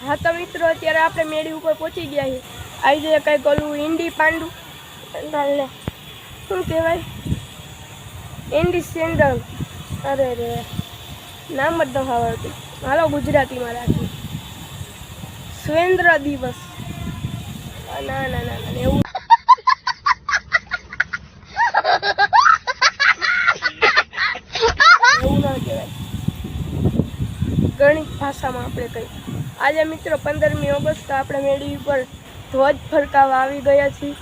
हाँ तो मित्रों अत्यारे आपणे मेड़ी ऊपर पहुंची गया है। आई जाए कई ओलू ईंडी पांडू શું કહેવાય ઈંડી સેન્ડલ અરે રે નામ જ ન આવડતું હાલો ગુજરાતીમાં રાખી સુરેન્દ્ર દિવસ ના ના ના ના એવું એવું ના કહેવાય ગણિત ભાષામાં આપણે કહી આજે મિત્રો 15મી ઓગસ્ટ આપણે મેળી ઉપર ધ્વજ ફરકાવવા આવી ગયા છીએ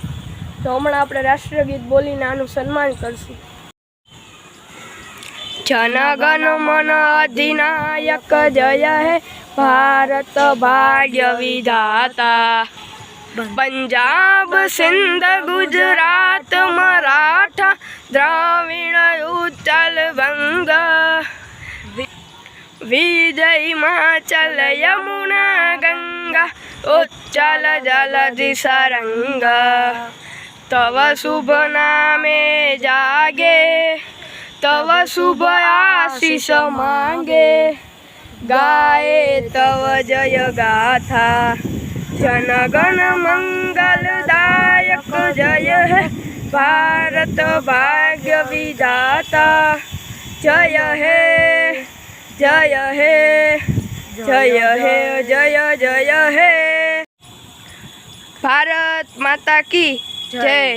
તો હમણાં આપણે રાષ્ટ્રગીત બોલીને આનું સન્માન કરશું। जन गण मन अधिनायक जय है भारत भाग्य विधाता पंजाब सिंध गुजरात मराठा द्राविड़ उत्कल बंग विजय हिमाचल यमुना गंगा उच्चल जलधि सरंग तव शुभ नामे जागे तव शुभ आशीष मांगे गाए तव जय गाथा जन गण मंगलदायक जय है भारत भाग्य विधाता जय है जय है जय है जय जय है भारत माता की जय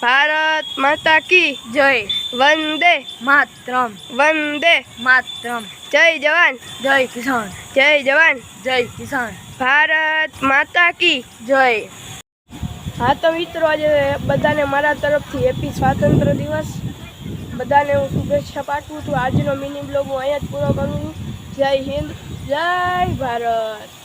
भारत माता की जय वंदे मातरम वंदे मातरम जय जवान जय किसान जय जवान जय किसान भारत माता की जय। हाँ तो मित्रों आज बधाने मारा तरफथी हैप्पी स्वातंत्र्य दिवस बधाने हूँ शुभेच्छा पाठवुं छुं। आजनो मिनी ब्लॉग हूँ अहींया ज पूरो करूँ। जय हिंद जय भारत।